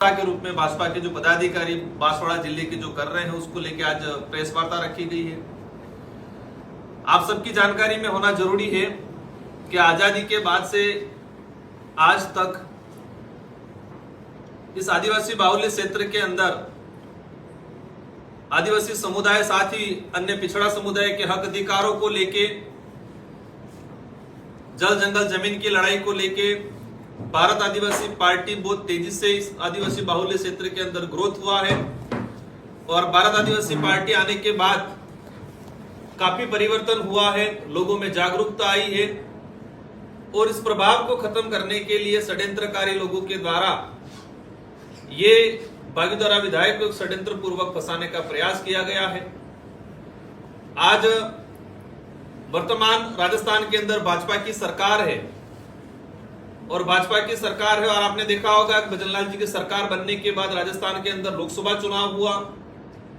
के रूप में भाजपा के जो पदाधिकारी बांसवाड़ा जिले के जो कर रहे हैं उसको लेकर आज प्रेस वार्ता रखी गई है। आप सबकी जानकारी में होना जरूरी है कि आजादी के बाद से आज तक इस आदिवासी बाहुल्य क्षेत्र के अंदर आदिवासी समुदाय साथ ही अन्य पिछड़ा समुदाय के हक अधिकारों को लेके, जल जंगल जमीन की लड़ाई को लेके भारत आदिवासी पार्टी बहुत तेजी से इस आदिवासी बाहुल्य क्षेत्र के अंदर ग्रोथ हुआ है और भारत आदिवासी पार्टी आने के बाद काफी परिवर्तन हुआ है, लोगों में जागरूकता आई है और इस प्रभाव को खत्म करने के लिए षड्यंत्रकारी लोगों के द्वारा ये भागीदारा विधायक को षड्यंत्र पूर्वक फंसाने का प्रयास किया गया है। आज वर्तमान राजस्थान के अंदर भाजपा की सरकार है और भाजपा की सरकार है और आपने देखा होगा कि भजनलाल जी की सरकार बनने के बाद राजस्थान के अंदर लोकसभा चुनाव हुआ,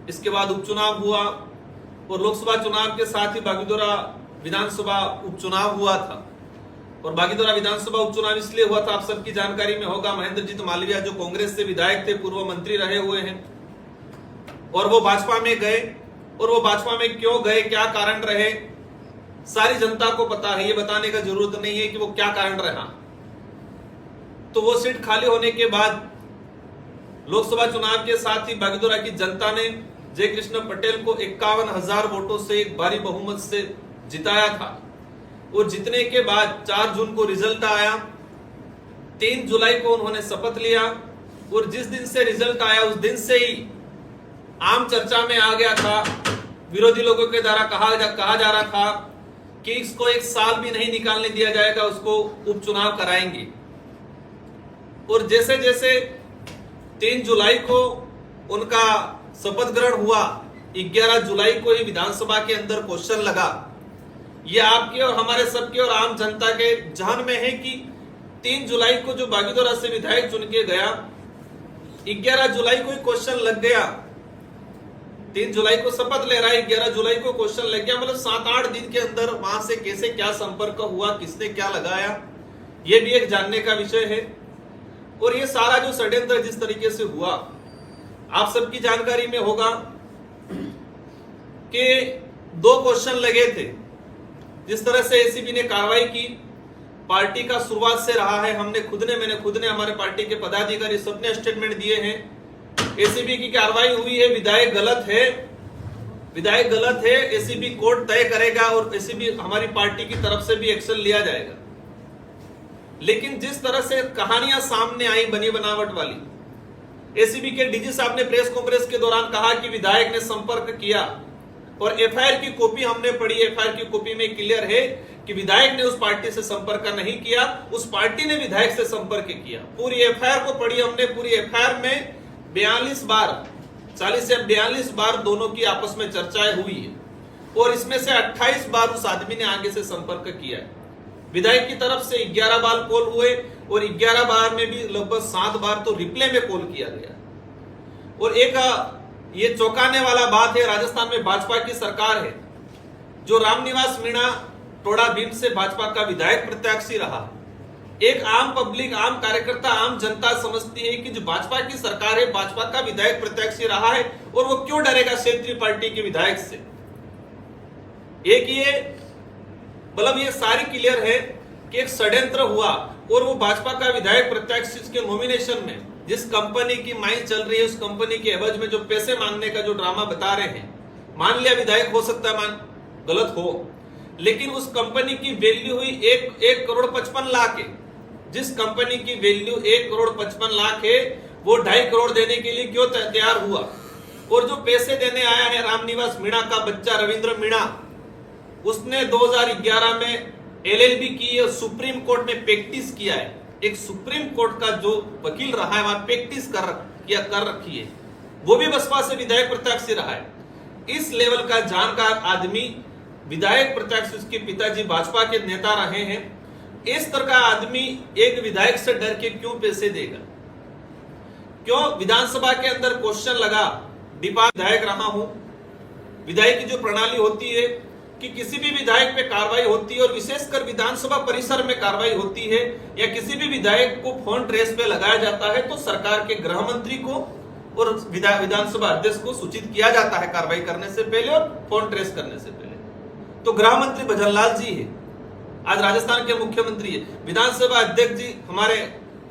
इसके बाद उपचुनाव हुआ और लोकसभा चुनाव के साथ ही बागीदोरा विधानसभा उपचुनाव हुआ था। और बागीदोरा विधानसभा उपचुनाव इसलिए हुआ था, आप सबकी जानकारी में होगा, महेंद्रजीत मालवीया जो कांग्रेस से विधायक थे, पूर्व मंत्री रहे हुए हैं और वो भाजपा में गए। और वो भाजपा में क्यों गए, क्या कारण रहे, सारी जनता को पता है, ये बताने का जरूरत नहीं है कि वो क्या कारण रहा। तो वो सीट खाली होने के बाद लोकसभा चुनाव के साथ ही बागीदोरा की जनता ने जय कृष्ण पटेल को 51,000 वोटों से एक भारी बहुमत से जिताया था और जीतने के बाद 4 जून को रिजल्ट आया, 3 जुलाई को उन्होंने शपथ लिया और जिस दिन से रिजल्ट आया उस दिन से ही आम चर्चा में आ गया था, विरोधी लोगों के द्वारा कहा जा रहा था कि इसको 1 साल भी नहीं निकालने दिया जाएगा, उसको उपचुनाव कराएंगे। और जैसे जैसे 3 जुलाई को उनका शपथ ग्रहण हुआ, 11 जुलाई को ही विधानसभा के अंदर क्वेश्चन लगा। ये आपके और हमारे सबके और आम जनता के जहन में है कि 3 जुलाई को जो बागीदोरा से विधायक चुन के गया, 11 जुलाई को ही क्वेश्चन लग गया। 3 जुलाई को शपथ ले रहा है, 11 जुलाई को क्वेश्चन लग गया, मतलब 7-8 दिन के अंदर वहां से कैसे क्या संपर्क हुआ, किसने क्या लगाया, ये भी एक जानने का विषय है। और ये सारा जो षड्यंत्र जिस तरीके से हुआ, आप सबकी जानकारी में होगा कि 2 क्वेश्चन लगे थे। जिस तरह से एसीबी ने कार्रवाई की, पार्टी का शुरुआत से रहा है, मैंने खुद ने हमारे पार्टी के पदाधिकारी सबने स्टेटमेंट दिए हैं। एसीबी की कार्रवाई हुई है, विधायक गलत है, एसीबी कोर्ट तय करेगा और एसीबी हमारी पार्टी की तरफ से भी एक्शन लिया जाएगा। लेकिन जिस तरह से कहानियां सामने आई बनी बनावट वाली, एसीबी के डीजी साहब ने प्रेस कॉन्फ्रेंस के दौरान कहा कि विधायक ने संपर्क किया और एफआईआर की कॉपी हमने पढ़ी, एफआईआर की कॉपी में क्लियर है कि विधायक ने उस पार्टी से संपर्क नहीं किया, उस पार्टी ने विधायक से संपर्क किया। पूरी एफआईआर को पढ़ी हमने, पूरी एफआईआर में 42 बार 40 से 42 बार दोनों की आपस में चर्चाएं हुई है और इसमें से 28 बार उस आदमी ने आगे से संपर्क किया है। विधायक की तरफ से 11 बार कॉल हुए और 11 बार में भी लगभग 7 बार तो रिप्ले में कॉल किया गया। और एक ये चौंकाने वाला बात है, राजस्थान में भाजपा की सरकार है, जो रामनिवास मीणा टोडा भीम से भाजपा का विधायक प्रत्याशी रहा। एक आम पब्लिक, आम कार्यकर्ता, आम जनता समझती है कि जो भाजपा की सरकार है, भाजपा का विधायक प्रत्याशी रहा है और वो क्यों डरेगा क्षेत्रीय पार्टी के विधायक से। एक ये मतलब ये सारी क्लियर है कि एक षड्यंत्र हुआ और वो भाजपा का विधायक प्रत्याशी के नॉमिनेशन में जिस कंपनी की माइंड चल रही है, उस कंपनी के एवज में जो पैसे मांगने का जो ड्रामा बता रहे हैं, मान लिया विधायक हो सकता है गलत हो, लेकिन उस कंपनी की वैल्यू हुई 1 करोड़ 55 लाख है। जिस कंपनी की वैल्यू 1 करोड़ 55 लाख है, वो 2.5 करोड़ देने के लिए क्यों तैयार हुआ। और जो पैसे देने आया है रामनिवास मीणा का बच्चा रविंद्र मीणा, उसने 2011 में एलएलबी की है, सुप्रीम कोर्ट में प्रैक्टिस किया है। एक सुप्रीम कोर्ट का जो वकील रहा है, वहां प्रैक्टिस कर रखी है, वो भी बसपा से विधायक प्रत्याशी रहा है। इस लेवल का जानकार आदमी विधायक प्रत्याशी, उसके पिताजी भाजपा के नेता रहे हैं। इस तरह का आदमी एक विधायक से डर के क्यों पैसे देगा, क्यों। विधानसभा के अंदर क्वेश्चन लगा, विधायक रहा हूं, विधायक की जो प्रणाली होती है कि किसी भी विधायक पे कार्रवाई होती है और विशेषकर विधानसभा परिसर में कार्रवाई होती है या किसी भी विधायक को फोन ट्रेस पे लगाया जाता है तो सरकार के गृह मंत्री को और विधानसभा अध्यक्ष को सूचित किया जाता है कार्रवाई करने से पहले और फोन ट्रेस करने से पहले। तो गृह मंत्री भजनलाल जी है, आज राजस्थान के मुख्यमंत्री है, विधानसभा अध्यक्ष जी हमारे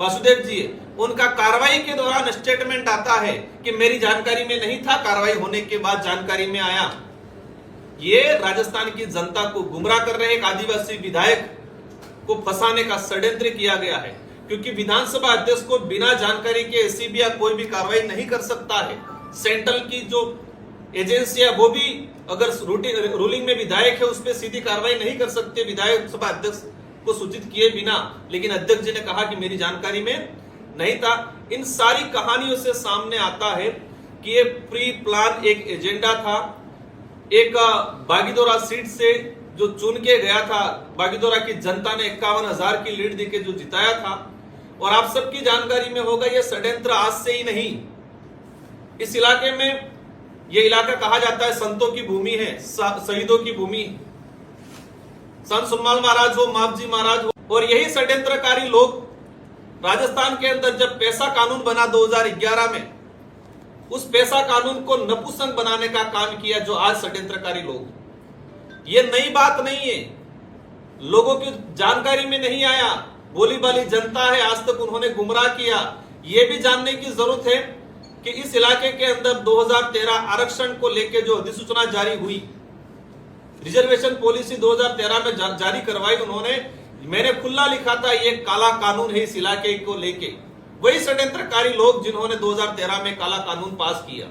वासुदेव जी है, उनका कार्रवाई के दौरान स्टेटमेंट आता है कि मेरी जानकारी में नहीं था, कार्रवाई होने के बाद जानकारी में आया। ये राजस्थान की जनता को गुमराह कर रहे एक आदिवासी विधायक को फंसाने का षड्यंत्र किया गया है, क्योंकि विधानसभा अध्यक्ष को बिना जानकारी के एसीबी या कोई भी कार्रवाई नहीं कर सकता है। सेंट्रल की जो एजेंसी है वो भी अगर रूलिंग में विधायक है उस पर सीधी कार्रवाई नहीं कर सकते विधायक सभा अध्यक्ष को सूचित किए बिना, लेकिन अध्यक्ष जी ने कहा कि मेरी जानकारी में नहीं था। इन सारी कहानियों से सामने आता है कि ये प्री प्लान एक एजेंडा था। एक बागीदोरा सीट से जो चुन के गया था, बागीदोरा की जनता ने 51,000 की लीड देके जो जिताया था, और आप सबकी जानकारी में होगा ये षड्यंत्र आज से ही नहीं। इस इलाके में ये इलाका कहा जाता है संतों की भूमि है, शहीदों की भूमि, संत सुम्माल महाराज हो, मापजी महाराज हो, और यही षड्यंत्रकारी लोग राजस्थान के अंदर जब पैसा कानून बना 2011 में, उस पैसा कानून को नपुंसक बनाने का काम किया जो आज षड्यंत्रकारी लोग। ये नई बात नहीं है, लोगों की जानकारी में नहीं आया, बोली बाली जनता है, आज तक उन्होंने गुमराह किया। ये भी जानने की जरूरत है कि इस इलाके के अंदर 2013 आरक्षण को लेकर जो अधिसूचना जारी हुई, रिजर्वेशन पॉलिसी 2013 में जारी करवाई उन्होंने, मैंने खुला लिखा था ये काला कानून है इस इलाके को लेके। वही षड्यंत्रकारी लोग जिन्होंने 2013 में काला कानून पास किया।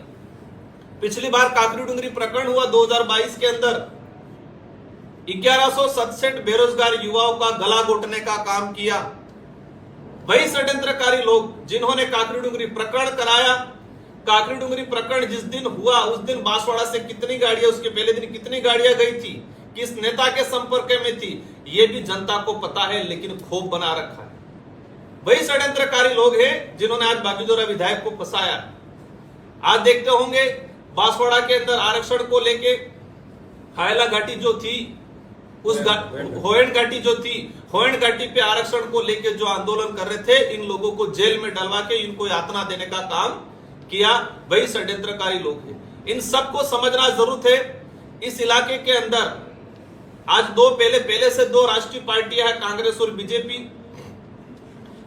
पिछली बार काकरी डूंगरी प्रकरण हुआ 2022 के अंदर, 1167 बेरोजगार युवाओं का गला घोटने का काम किया। वही षड्यंत्रकारी लोग जिन्होंने काकरी डूंगरी प्रकरण कराया। काकरी डूंगरी प्रकरण जिस दिन हुआ उस दिन बांसवाड़ा से कितनी गाड़ियां, उसके पहले दिन कितनी गाड़ियां गई थी, किस नेता के संपर्क में थी, ये भी जनता को पता है, लेकिन खौफ बना रखा है। वही षड्यंत्रकारी लोग हैं जिन्होंने आज बागीदोरा विधायक को फंसाया। आज देखते होंगे बांसवाड़ा के अंदर आरक्षण को लेके हायला घाटी जो थी, उस होयन घाटी जो थी, होयन घाटी पे आरक्षण को लेके जो आंदोलन कर रहे थे, इन लोगों को जेल में डलवा के इनको यातना देने का काम किया, वही षड्यंत्रकारी लोग हैं। इन सबको समझना जरूरत है। इस इलाके के अंदर आज पहले से दो राष्ट्रीय पार्टियां हैं, कांग्रेस और बीजेपी,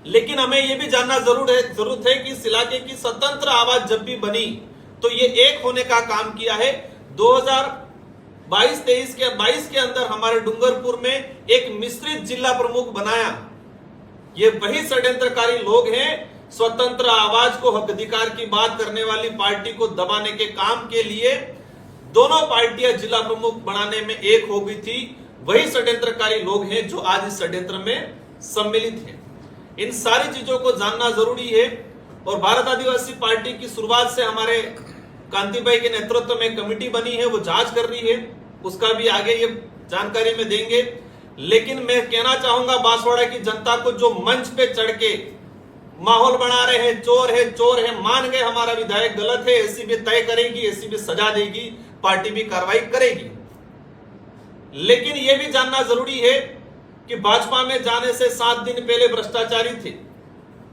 लेकिन हमें यह भी जानना जरूरत है कि इस इलाके की स्वतंत्र आवाज जब भी बनी तो ये एक होने का काम किया है। 2022 के अंदर हमारे डूंगरपुर में एक मिश्रित जिला प्रमुख बनाया। ये वही षड्यंत्रकारी लोग हैं, स्वतंत्र आवाज को, हक अधिकार की बात करने वाली पार्टी को दबाने के काम के लिए दोनों पार्टियां जिला प्रमुख बनाने में एक हो गई थी। वही षड्यंत्रकारी लोग हैं जो आज इस षड्यंत्र में सम्मिलित हैं। इन सारी चीजों को जानना जरूरी है। और भारत आदिवासी पार्टी की शुरुआत से हमारे कांति भाई के नेतृत्व में कमेटी बनी है, वो जांच कर रही है, उसका भी आगे ये जानकारी में देंगे। लेकिन मैं कहना चाहूंगा बांसवाड़ा की जनता को, जो मंच पे चढ़ के माहौल बना रहे हैं, चोर है, मान गए हमारा विधायक गलत है, एसीबी तय करेगी, एसीबी सजा देगी, पार्टी भी कार्रवाई करेगी। लेकिन यह भी जानना जरूरी है कि भाजपा में जाने से 7 दिन पहले भ्रष्टाचारी थे।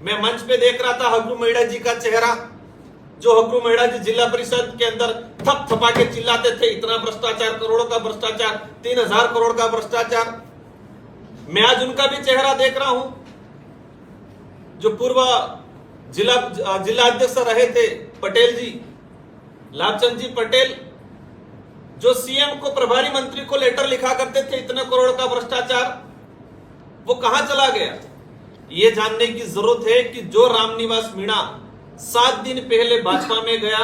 मैं मंच पे देख रहा था हगरू मेड़ा जी का चेहरा, जो हगरू मेड़ा जी जिला परिषद के अंदर थप थपा के चिल्लाते थे, इतना भ्रष्टाचार, करोड़ों का भ्रष्टाचार, 3000 करोड़ का भ्रष्टाचार। मैं आज उनका भी चेहरा देख रहा हूं, जो पूर्व जिला अध्यक्ष रहे थे पटेल जी, लाभचंद जी पटेल, जो सीएम को, प्रभारी मंत्री को लेटर लिखा करते थे इतने करोड़ का भ्रष्टाचार, वो कहां चला गया। ये जानने की जरूरत है कि जो रामनिवास मीणा 7 दिन पहले भाजपा में गया,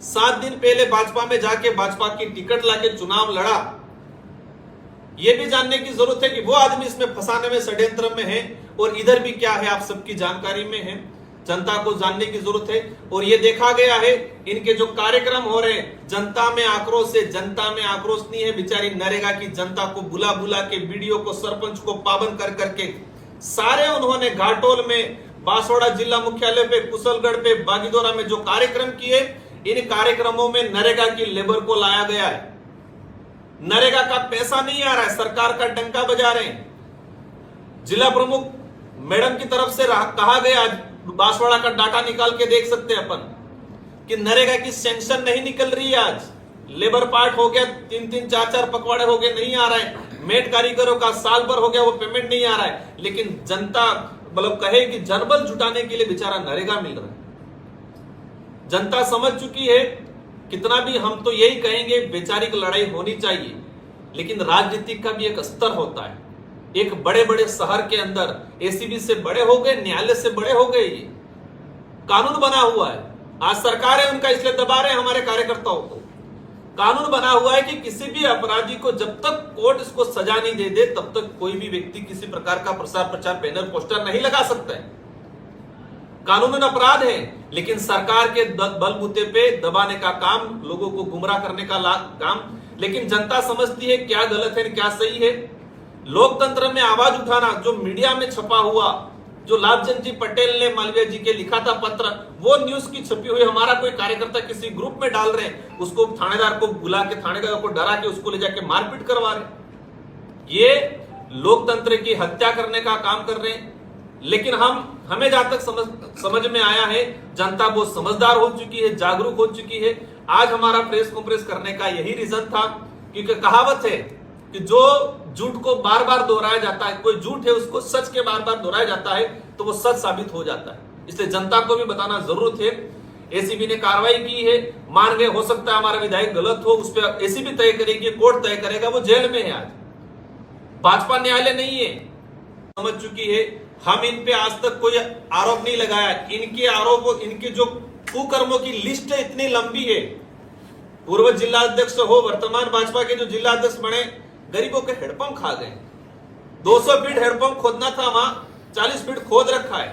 7 दिन पहले भाजपा में जाके भाजपा की टिकट लाके चुनाव लड़ा, यह भी जानने की जरूरत है कि वो आदमी इसमें फंसाने में, षड्यंत्र में है। और इधर भी क्या है आप सबकी जानकारी में है, जनता को जानने की जरूरत है। और ये देखा गया है इनके जो कार्यक्रम हो रहे हैं, जनता में आक्रोश है, जनता में आक्रोश नहीं है। बेचारी नरेगा की जनता को बुला बुला के, वीडियो को, सरपंच को पाबंद कर करके सारे उन्होंने घाटोल में, बांसवाड़ा जिला मुख्यालय पे, कुशलगढ़ पे, बागीदोरा में जो कार्यक्रम किए, इन कार्यक्रमों में नरेगा की लेबर को लाया गया है। नरेगा का पैसा नहीं आ रहा है, सरकार का डंका बजा रहे हैं। जिला प्रमुख मैडम की तरफ से कहा गया, बांसवाड़ा का डाटा निकाल के देख सकते हैं अपन कि नरेगा की सैंक्शन नहीं निकल रही है। आज लेबर पार्ट हो गया, 3-3 4-4 पखवाड़े हो गए, नहीं आ रहा है। मेट कारीगरों का साल भर हो गया, वो पेमेंट नहीं आ रहा है। लेकिन जनता मतलब कहे कि जनबल जुटाने के लिए बेचारा नरेगा मिल रहा है। जनता समझ चुकी है। कितना भी हम तो यही कहेंगे बेचारी की लड़ाई होनी चाहिए, लेकिन राजनीति का भी एक स्तर होता है। एक बड़े बड़े शहर के अंदर एसीबी से बड़े हो गए, न्यायालय से बड़े हो गए, ये कानून बना हुआ है। आज सरकार है उनका, इसलिए दबा रहे हैं हमारे कार्यकर्ताओं को। कानून बना हुआ है कि किसी भी अपराधी को जब तक कोर्ट इसको सजा नहीं दे दे, तब तक कोई भी व्यक्ति किसी प्रकार का प्रसार प्रचार बैनर पोस्टर नहीं लगा सकता है। कानूनन अपराध है, लेकिन सरकार के बलबूते पे दबाने का काम, लोगों को गुमराह करने का काम। लेकिन जनता समझती है क्या गलत है क्या सही है। लोकतंत्र में आवाज उठाना, जो मीडिया में छपा हुआ, जो लाभचंद जी पटेल ने मालवीय जी के लिखा था पत्र, वो न्यूज की छपी हुई हमारा कोई कार्यकर्ता किसी ग्रुप में डाल रहे हैं, उसको थानेदार को बुला के, थानेदार को डरा के उसको ले जाके मारपीट करवा रहे। ये लोकतंत्र की हत्या करने का काम कर रहे हैं। लेकिन हमें जहां तक समझ में आया है, जनता बहुत समझदार हो चुकी है, जागरूक हो चुकी है। आज हमारा प्रेस कॉन्फ्रेंस करने का यही रीजन था, क्योंकि कहावत है कि जो झूठ को बार बार दोहराया जाता है, कोई झूठ है उसको सच के बार बार दोहराया जाता है तो वो सच साबित हो जाता है। इसलिए जनता को भी बताना जरूरत है। एसीबी ने कार्रवाई की है, मान गए, हो सकता है हमारा विधायक गलत हो, उस पर एसीबी तय करेगी, कोर्ट तय करेगा। वो जेल में है आज, भाजपा न्यायालय नहीं है। समझ चुकी है। हम इन पे आज तक कोई आरोप नहीं लगाया। इनके आरोप, इनके जो कुकर्मों की लिस्ट है इतनी लंबी है। पूर्व जिला अध्यक्ष हो, वर्तमान भाजपा के जो जिला अध्यक्ष बने, गरीबों के हेडपंप खा गए। 200 फीट हेडपंप खोदना था, वहां 40 फीट खोद रखा है।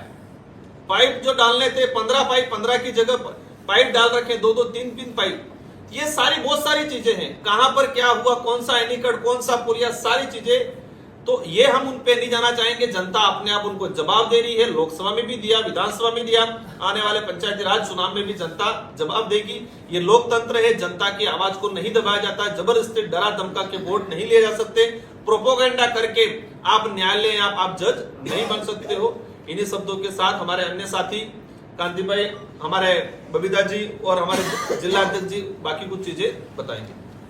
पाइप जो डालने थे 15 पाइप, 15 की जगह पाइप डाल रखे, 2-2 3-3 पाइप। ये सारी बहुत सारी चीजें हैं। कहां पर क्या हुआ, कौन सा एनीकट, कौन सा पुलिया, सारी चीजें, तो ये हम उन पे नहीं जाना चाहेंगे। जनता अपने आप उनको जवाब दे रही है। लोकसभा में भी दिया, विधानसभा में दिया, आने वाले पंचायती राज चुनाव में भी जनता जवाब देगी। ये लोकतंत्र है, जनता की आवाज को नहीं दबाया जाता। जबरदस्ती डरा धमका के वोट नहीं लिए जा सकते। प्रोपोगेंडा करके आप न्यायालय, आप जज नहीं बन सकते हो। इन्हीं शब्दों के साथ हमारे अन्य साथी कांति भाई, हमारे बबीता जी और हमारे जिला अध्यक्ष जी बाकी कुछ चीजें बताएंगे।